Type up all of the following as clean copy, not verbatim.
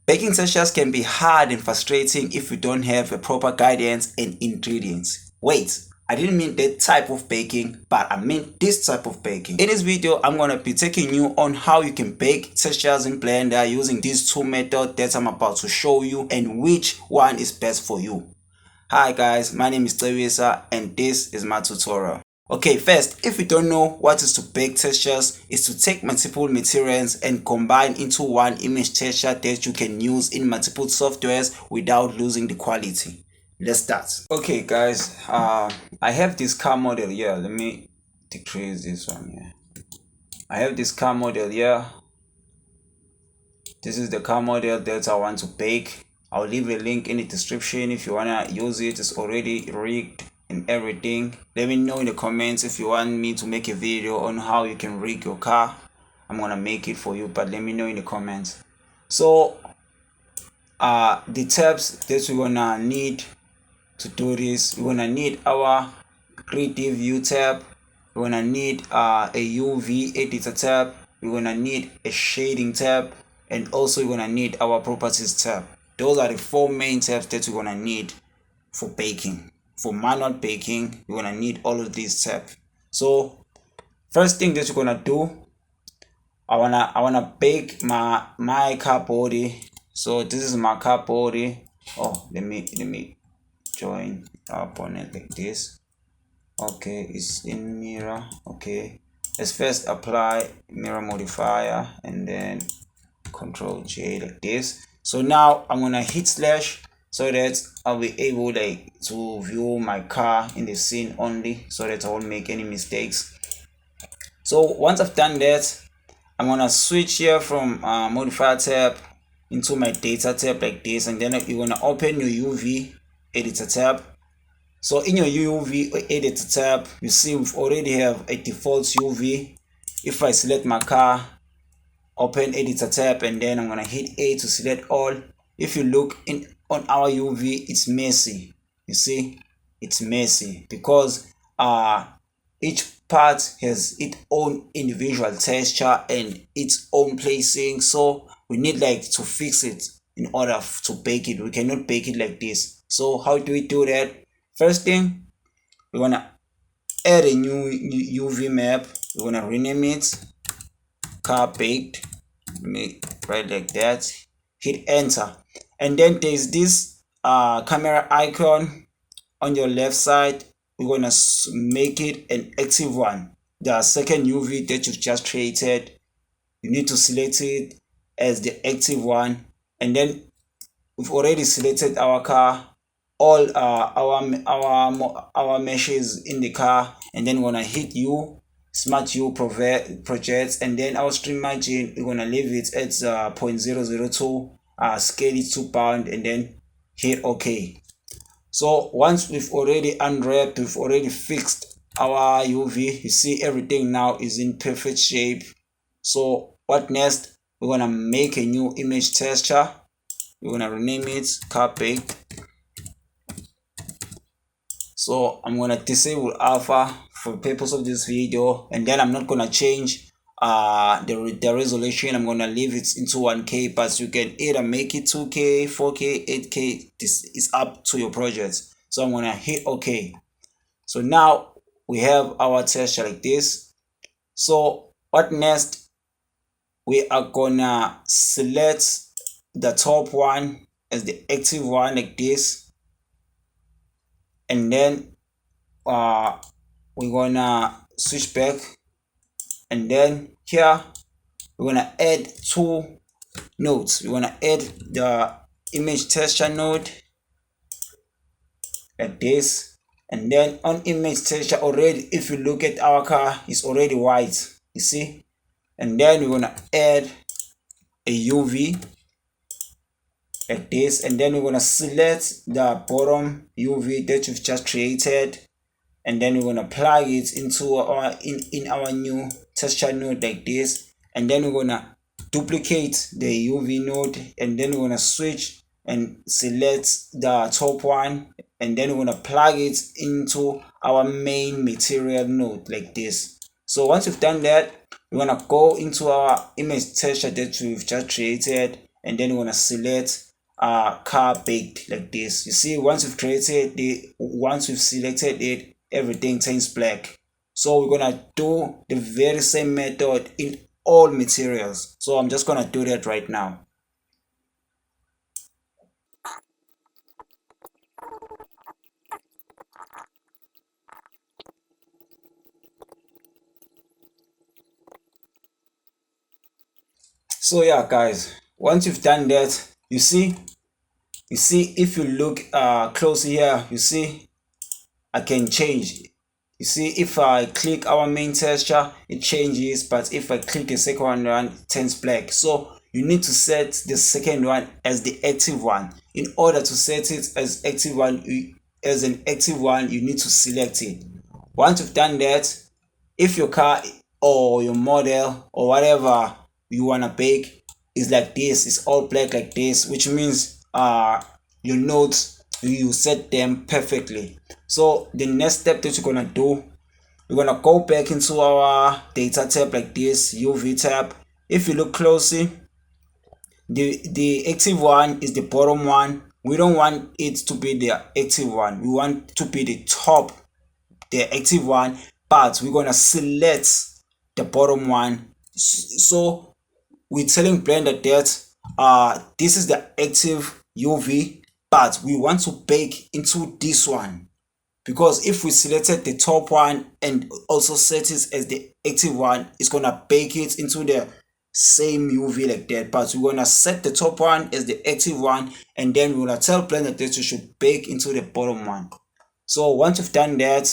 Baking textures can be hard and frustrating if you don't have a proper guidance and ingredients. Wait, I didn't mean that type of baking, but I meant this type of baking. In this video, I'm going to be taking you on how you can bake textures in Blender using these two methods that I'm about to show you and which one is best for you. Hi guys, my name is Teresa and this is my tutorial. Okay, first, if you don't know what is to bake textures, is to take multiple materials and combine into one image texture that you can use in multiple softwares without losing the quality. Let's start. Okay guys, I have this car model here. Let me decrease this one here. I have this car model here. This is the car model that I want to bake. I'll leave a link in the description if you wanna use it. It's already rigged and everything. Let me know in the comments if you want me to make a video on how you can rig your car. I'm gonna make it for you, but let me know in the comments. So the tabs that we're gonna need to do this, we're gonna need our 3D view tab, we're gonna need a UV editor tab, we're gonna need a shading tab, and also we're gonna need our properties tab. Those are the four main tabs that we're gonna need for baking. For manual baking, you're gonna need all of these tabs. So first thing that you're gonna do, I wanna bake my car body. So this is my car body. Oh, let me join up on it like this. Okay, it's in mirror. Okay, let's first apply mirror modifier and then Control J like this. So now I'm gonna hit slash so that I'll be able to view my car in the scene only, so that I won't make any mistakes. So once I've done that, I'm gonna switch here from modifier tab into my data tab like this, and then you're gonna open your UV editor tab. So in your UV editor tab, you see we've already have a default UV. If I select my car, open editor tab, and then I'm gonna hit A to select all. If you look on our UV, it's messy. You see, it's messy because each part has its own individual texture and its own placing. So we need to fix it in order to bake it. We cannot bake it like this. So how do we do that? First thing, we're gonna add a new UV map. We're gonna rename it car baked. Right like that, hit enter, and then there's this camera icon on your left side. We're gonna make it an active one. The second UV that you've just created, you need to select it as the active one, and then we've already selected our car, all our meshes in the car, and then we're gonna hit U Smart U projects, and then our stream margin, we're gonna leave it at 0.002, scale it to pound, and then hit OK. So once we've already unwrapped, we've already fixed our UV, you see everything now is in perfect shape. So what next? We're gonna make a new image texture. We're gonna rename it car baked. So I'm gonna disable alpha for the purpose of this video, and then I'm not gonna change the resolution. I'm gonna leave it into 1K, but you can either make it 2K, 4K, 8K. This is up to your project. So I'm gonna hit OK. So now we have our texture like this. So what next? We are gonna select the top one as the active one like this, and then we're gonna switch back, and then here we're gonna add two nodes. We're gonna add the image texture node like this, and then on image texture already, if you look at our car, it's already white, you see. And then we're gonna add a UV like this, and then we're gonna select the bottom UV that you've just created, and then we're gonna plug it into our in our new texture node like this, and then we're gonna duplicate the UV node, and then we're gonna switch and select the top one, and then we're gonna plug it into our main material node like this. So once you've done that, we're gonna go into our image texture that we've just created, and then we're gonna select car baked like this. You see, once we've selected it, everything turns black. So we're gonna do the very same method in all materials. So I'm just gonna do that right now. So yeah guys, once you've done that, you see if you look close here, you see I can change. You see, if I click our main texture, it changes, but if I click a second one, it turns black. So you need to set the second one as the active one. In order to set it as active one, as an active one, you need to select it. Once you've done that, if your car or your model or whatever you wanna bake is like this, it's all black like this, which means your nodes, you set them perfectly. So the next step that you're gonna do, we're gonna go back into our data tab like this, UV tab. If you look closely, the active one is the bottom one. We don't want it to be the active one, we want to be the top, the active one, but we're gonna select the bottom one. So we're telling Blender that this is the active UV, but we want to bake into this one, because if we selected the top one and also set it as the active one, it's gonna bake it into the same UV like that. But we're gonna set the top one as the active one, and then we're gonna tell Blender that you should bake into the bottom one. So once you've done that,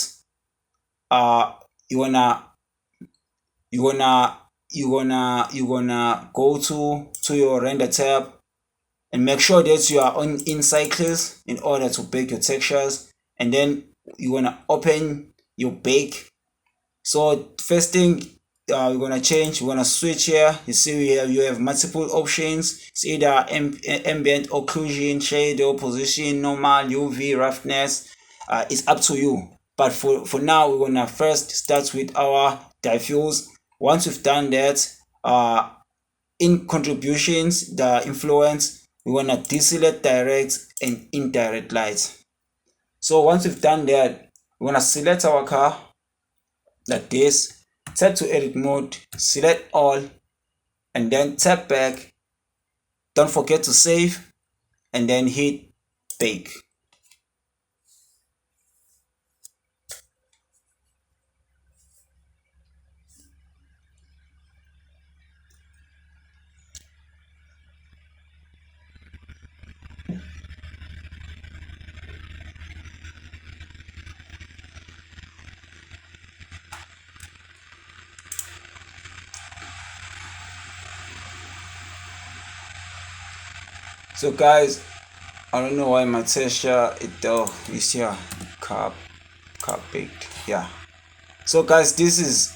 you wanna go to your render tab and make sure that you are on in cycles in order to bake your textures, and then you wanna open your bake. So first thing we're gonna change, we're gonna switch here. You see you have multiple options. It's either ambient occlusion, shadow, position, normal, UV, roughness. It's up to you, but for now we're gonna first start with our diffuse. Once we've done that, in contributions, the influence, we wanna deselect direct and indirect light. So once we've done that, we're gonna select our car like this, tap to edit mode, select all, and then tap back. Don't forget to save, and then hit bake. So guys, I don't know why my texture is here, carb baked. Yeah, so guys, this is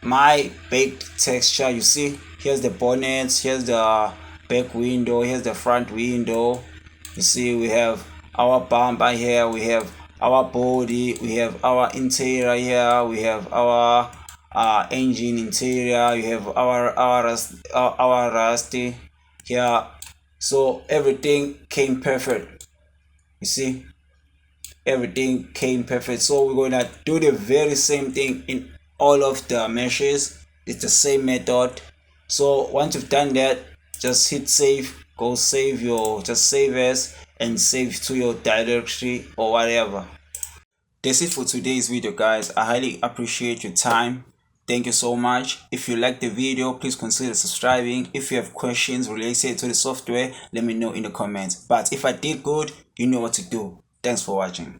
my baked texture. You see, here's the bonnet, here's the back window, here's the front window. You see, we have our bumper here, we have our body, we have our interior here, we have our engine interior, we have our rusty here. So everything came perfect. You see, everything came perfect. So we're gonna do the very same thing in all of the meshes. It's the same method. So once you've done that, just hit save, go save just save as and save to your directory or whatever. That's it for today's video guys. I highly appreciate your time. Thank you so much. If you like the video, please consider subscribing. If you have questions related to the software, let me know in the comments. But if I did good, you know what to do. Thanks for watching.